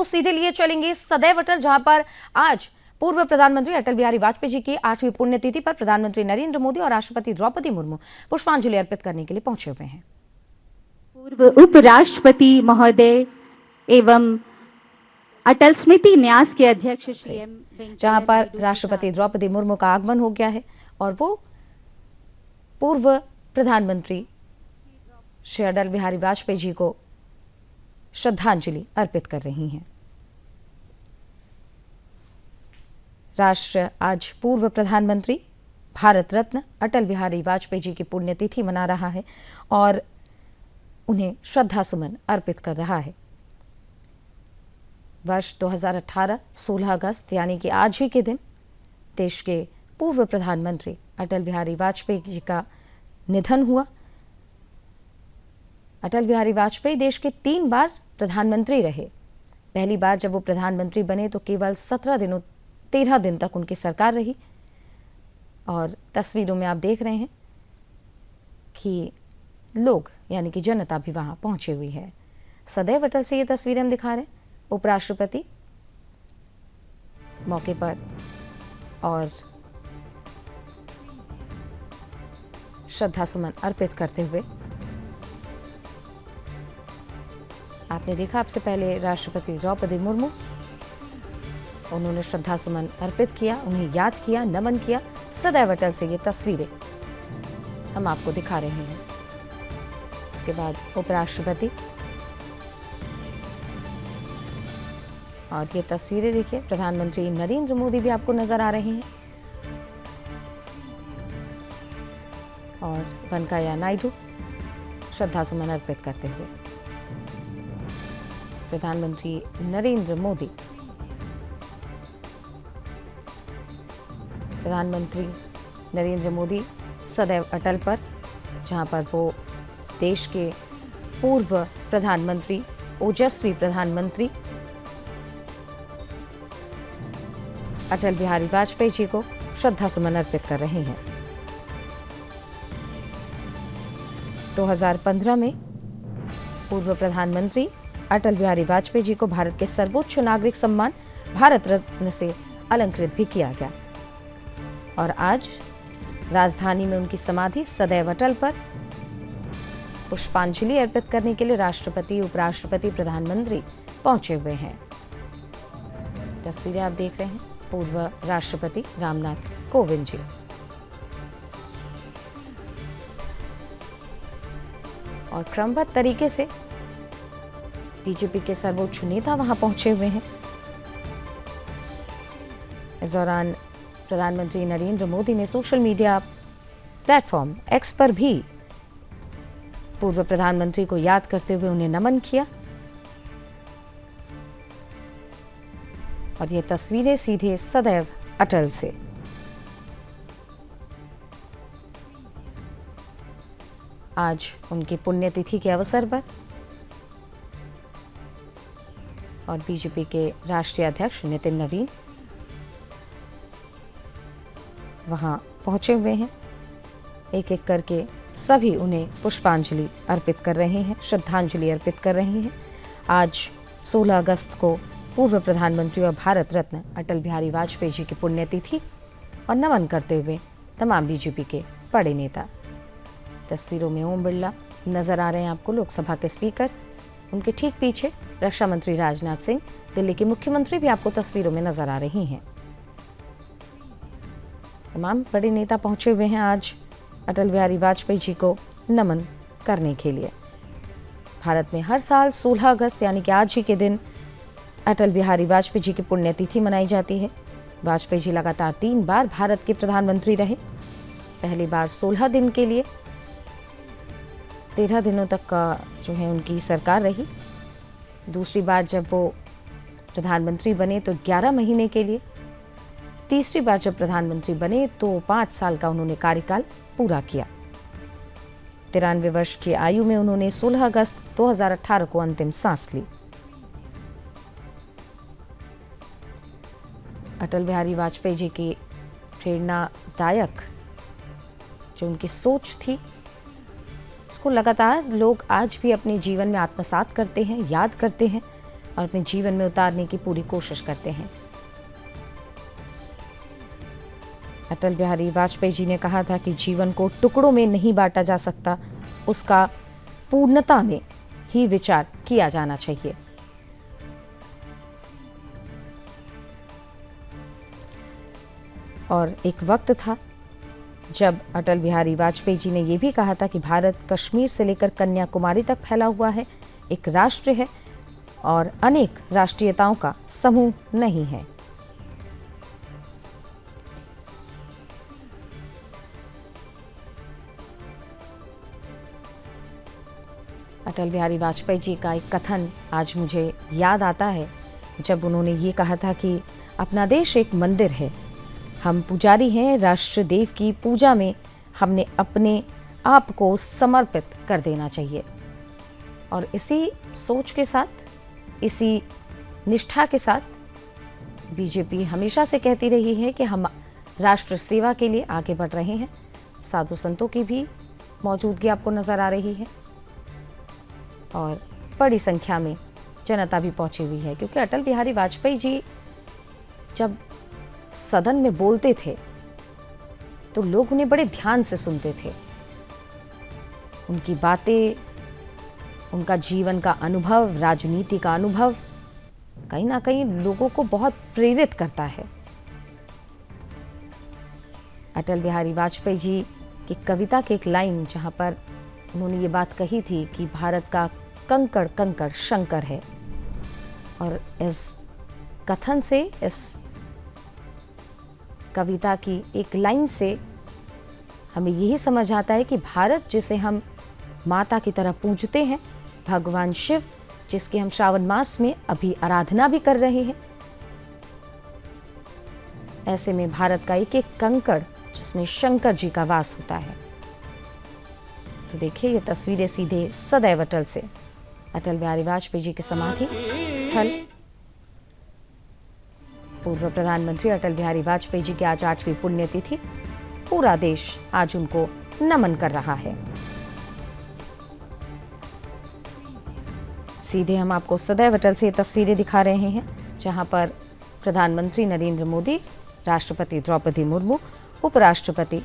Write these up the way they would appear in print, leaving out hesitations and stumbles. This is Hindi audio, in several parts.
आपको सीधे लिए चलेंगे सदैव अटल, जहां पर आज पूर्व प्रधानमंत्री अटल बिहारी वाजपेयी जी की 8वीं पुण्यतिथि पर प्रधानमंत्री नरेंद्र मोदी और राष्ट्रपति द्रौपदी मुर्मू पुष्पांजलि अर्पित करने के लिए पहुंचे हुए हैं। पूर्व उपराष्ट्रपति महोदय एवं अटल स्मृति न्यास के अध्यक्ष श्री एम जहां पर राष्ट्रपति द्रौपदी मुर्मू का आगमन हो गया है और वो पूर्व प्रधानमंत्री श्री अटल बिहारी वाजपेयी जी को श्रद्धांजलि अर्पित कर रही हैं। राष्ट्र आज पूर्व प्रधानमंत्री भारत रत्न अटल बिहारी वाजपेयी जी की पुण्यतिथि मना रहा है और उन्हें श्रद्धा सुमन अर्पित कर रहा है। वर्ष 2018 16 अगस्त यानी कि आज ही के दिन देश के पूर्व प्रधानमंत्री अटल बिहारी वाजपेयी जी का निधन हुआ। अटल बिहारी वाजपेयी देश के 3 बार प्रधानमंत्री रहे। पहली बार जब वो प्रधानमंत्री बने तो केवल 13 दिन तक उनकी सरकार रही और तस्वीरों में आप देख रहे हैं कि लोग यानी कि जनता भी वहां पहुंची हुई है। सदैव अटल से ये तस्वीरें हम दिखा रहे हैं। उपराष्ट्रपति मौके पर और श्रद्धा सुमन अर्पित करते हुए आपने देखा आपसे पहले राष्ट्रपति द्रौपदी मुर्मू, उन्होंने श्रद्धा सुमन अर्पित किया, उन्हें याद किया, नमन किया। सदैव अटल से ये तस्वीरें हम आपको दिखा रहे हैं। उसके बाद उपराष्ट्रपति और ये तस्वीरें देखिए, प्रधानमंत्री नरेंद्र मोदी भी आपको नजर आ रहे हैं और वेंकैया नायडू श्रद्धा सुमन अर्पित करते हुए। प्रधानमंत्री नरेंद्र मोदी, सदैव अटल पर, जहां पर वो देश के पूर्व प्रधानमंत्री, ओजस्वी प्रधानमंत्री अटल बिहारी वाजपेयी जी को श्रद्धा सुमन अर्पित कर रहे हैं। 2015 में पूर्व प्रधानमंत्री अटल बिहारी वाजपेयी जी को भारत के सर्वोच्च नागरिक सम्मान भारत रत्न से अलंकृत भी किया गया और आज राजधानी में उनकी समाधि सदैव अटल पर पुष्पांजलि अर्पित करने के लिए राष्ट्रपति, उपराष्ट्रपति, प्रधानमंत्री पहुंचे हुए हैं। तस्वीरें आप देख रहे हैं, पूर्व राष्ट्रपति रामनाथ कोविंद जी। और क्रमबद्ध तरीके से बीजेपी के सर्वोच्च नेता वहां पहुंचे हुए हैं। इस दौरान प्रधानमंत्री नरेंद्र मोदी ने सोशल मीडिया प्लेटफॉर्म एक्स पर भी पूर्व प्रधानमंत्री को याद करते हुए उन्हें नमन किया और ये तस्वीरें सीधे सदैव अटल से। आज उनकी पुण्यतिथि के अवसर पर और बीजेपी के राष्ट्रीय अध्यक्ष नितिन नवीन वहां पहुंचे हुए हैं। एक एक करके सभी उन्हें पुष्पांजलि अर्पित कर रहे हैं, श्रद्धांजलि अर्पित कर रहे हैं। आज 16 अगस्त को पूर्व प्रधानमंत्री और भारत रत्न अटल बिहारी वाजपेयी जी की पुण्यतिथि और नमन करते हुए तमाम बीजेपी के बड़े नेता। तस्वीरों में ओम बिरला नजर आ रहे हैं आपको, लोकसभा के स्पीकर, उनके ठीक पीछे रक्षा मंत्री राजनाथ सिंह, दिल्ली के मुख्यमंत्री भी आपको तस्वीरों में नजर आ रही हैं। तमाम बड़े नेता पहुंचे हुए हैं आज अटल बिहारी वाजपेयी जी को नमन करने के लिए। भारत में हर साल 16 अगस्त यानी कि आज ही के दिन अटल बिहारी वाजपेयी जी की पुण्यतिथि मनाई जाती है। वाजपेयी जी लगातार 3 बार भारत के प्रधानमंत्री रहे। पहली बार 16 दिन के लिए, 13 दिनों तक का जो है उनकी सरकार रही। दूसरी बार जब वो प्रधानमंत्री बने तो 11 महीने के लिए। तीसरी बार जब प्रधानमंत्री बने तो 5 साल का उन्होंने कार्यकाल पूरा किया। 93 वर्ष की आयु में उन्होंने 16 अगस्त 2018 को अंतिम सांस ली। अटल बिहारी वाजपेयी जी की प्रेरणादायक जो उनकी सोच थी, इसको लगातार लोग आज भी अपने जीवन में आत्मसात करते हैं, याद करते हैं और अपने जीवन में उतारने की पूरी कोशिश करते हैं। अटल बिहारी वाजपेयी जी ने कहा था कि जीवन को टुकड़ों में नहीं बांटा जा सकता, उसका पूर्णता में ही विचार किया जाना चाहिए। और एक वक्त था जब अटल बिहारी वाजपेयी जी ने यह भी कहा था कि भारत कश्मीर से लेकर कन्याकुमारी तक फैला हुआ है, एक राष्ट्र है और अनेक राष्ट्रीयताओं का समूह नहीं है। अटल बिहारी वाजपेयी जी का एक कथन आज मुझे याद आता है, जब उन्होंने ये कहा था कि अपना देश एक मंदिर है, हम पुजारी हैं, राष्ट्र देव की पूजा में हमने अपने आप को समर्पित कर देना चाहिए। और इसी सोच के साथ, इसी निष्ठा के साथ बीजेपी हमेशा से कहती रही है कि हम राष्ट्र सेवा के लिए आगे बढ़ रहे हैं। साधु संतों की भी मौजूदगी आपको नज़र आ रही है और बड़ी संख्या में जनता भी पहुंची हुई है, क्योंकि अटल बिहारी वाजपेयी जी जब सदन में बोलते थे तो लोग उन्हें बड़े ध्यान से सुनते थे। उनकी बातें, उनका जीवन का अनुभव, राजनीति का अनुभव कहीं ना कहीं लोगों को बहुत प्रेरित करता है। अटल बिहारी वाजपेयी जी की कविता की एक लाइन, जहां पर उन्होंने ये बात कही थी कि भारत का कंकड़ कंकड़ शंकर है, और इस कथन से, इस कविता की एक लाइन से हमें यही समझ आता है कि भारत, जिसे हम माता की तरह पूजते हैं, भगवान शिव जिसके हम श्रावण मास में अभी आराधना भी कर रहे हैं, ऐसे में भारत का एक एक कंकड़ जिसमें शंकर जी का वास होता है। तो देखिए, ये तस्वीरें सीधे सदैव अटल से, अटल बिहारी वाजपेयी जी के समाधि स्थल। पूर्व प्रधानमंत्री अटल बिहारी वाजपेयी जी की आज 8वीं पुण्यतिथि। पूरा देश आज उनको नमन कर रहा है। सीधे हम आपको सदैव अटल से तस्वीरें दिखा रहे हैं, जहां पर प्रधानमंत्री नरेंद्र मोदी, राष्ट्रपति द्रौपदी मुर्मू, उपराष्ट्रपति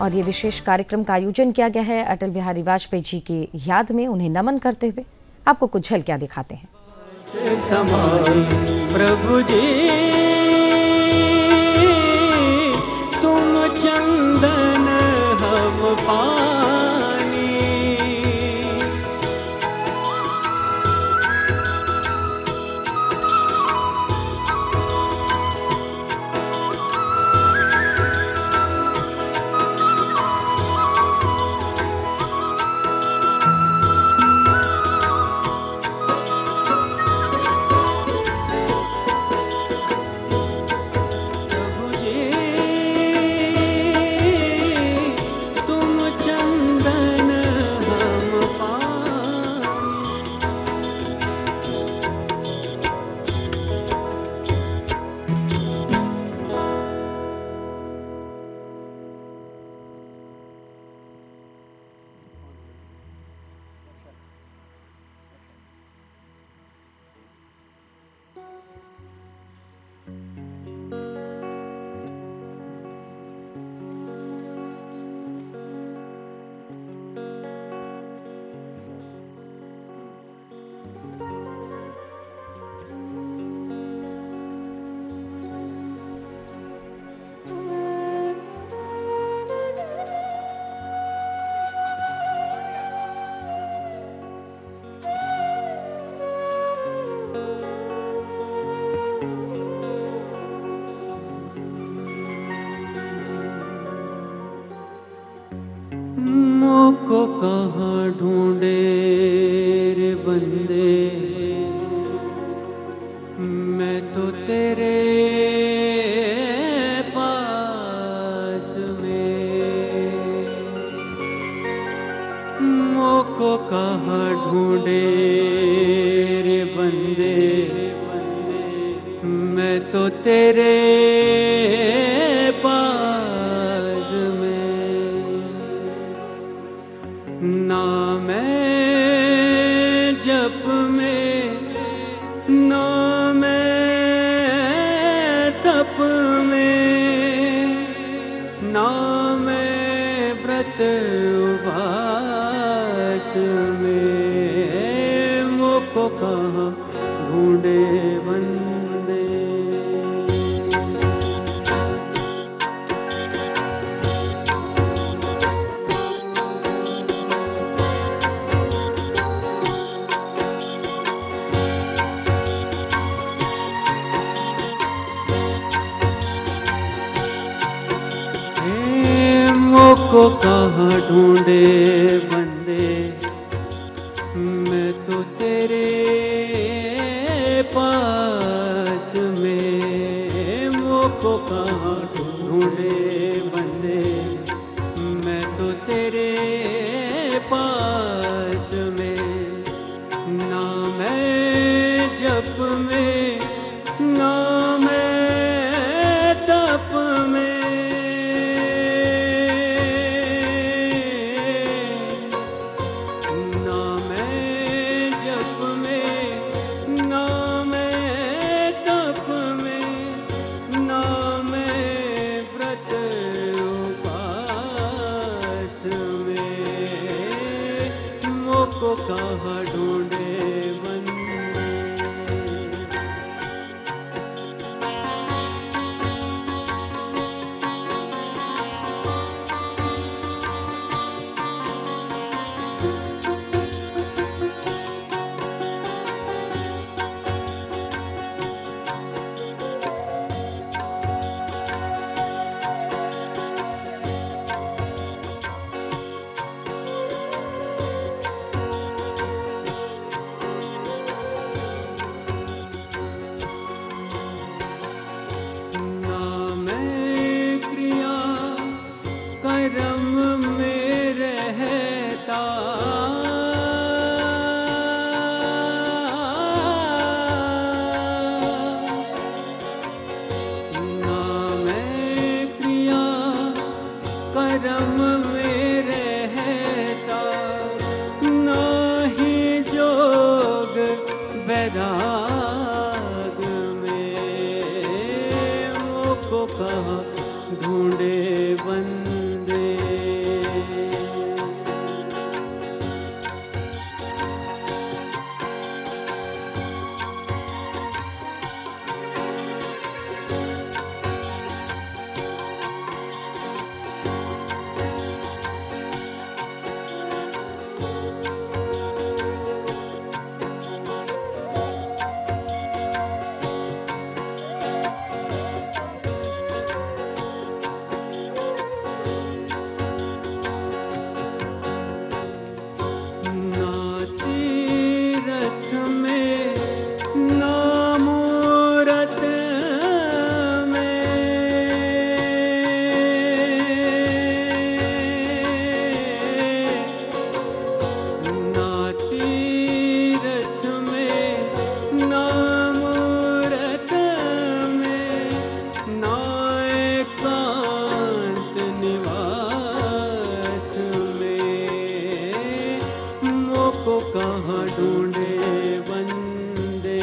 और ये विशेष कार्यक्रम का आयोजन किया गया है अटल बिहारी वाजपेयी जी की याद में, उन्हें नमन करते हुए। आपको कुछ झलकियां दिखाते हैं। प्रभु जी तुम चंदन हम पानी, को कहाँ ढूंढे रे बंदे, मैं तो तेरे पास में। मोको कहाँ ढूंढे रे बंदे, मैं तो तेरे पास में। ना मैं उबास में मोको कहाँ ढूंढे बंदे। मोको कहाँ ढूंढे बंदे, मैं तो तेरे पास में। मोको कहाँ ढूंढे बंदे, मैं तो तेरे पास में। ना मैं जप में, ना मैं तप में, को कहाँ ढूंढे बंदे। कर्म में रहता, ना मैं क्रिया कर्म में रहता, ना ही जोग वैराग में। मोको कहाँ ढूंढे बंदे। कहाँ ढूंढे बंदे।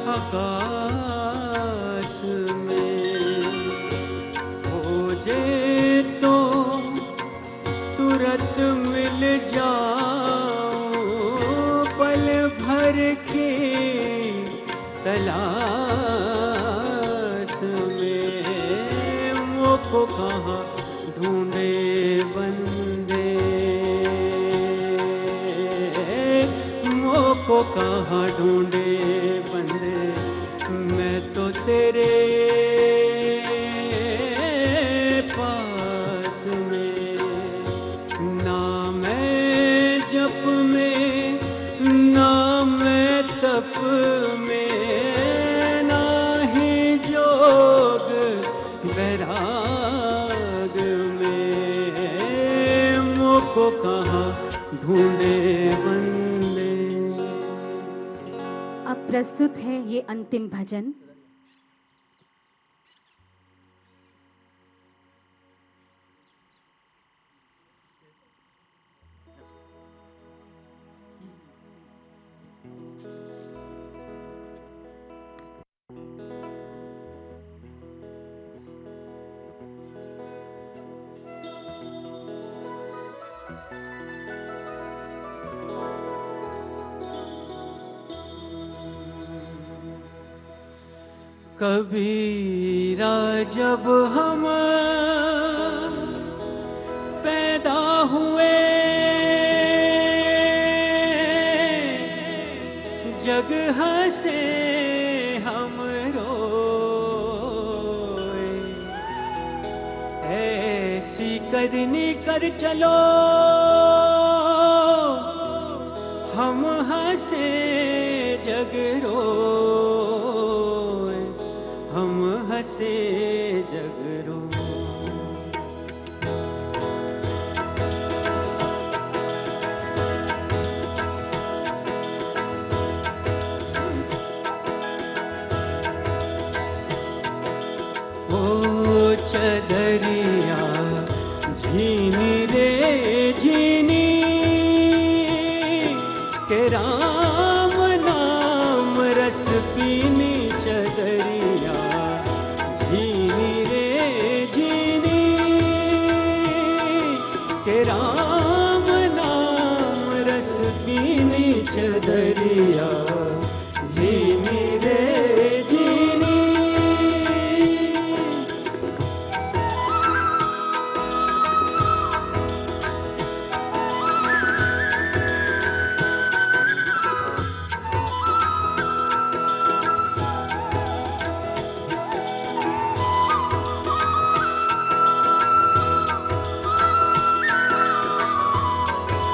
आकाश में खोजे तो तुरंत मिल जाऊं, पल भर की तलाश में। मोको कहाँ ढूंढे बंदे, मोको कहाँ ढूंढे बंदे। मैं तो तेरे पास में, ना मैं जप में नाही जोग बैराग में मोको कहाँ ढूंढे बंदे। अब प्रस्तुत है ये अंतिम भजन। कबीरा जब हम पैदा हुए जग हंसे हम रोए, ऐसी करनी कर चलो हम हंसे जग रोए, हम हंसे जग रोए। ओ चदरिया झीनी रे झीनी के राम नाम रस पीनी, चदरिया झीनी रे झीनी के राम नाम रस पीनी, चदरिया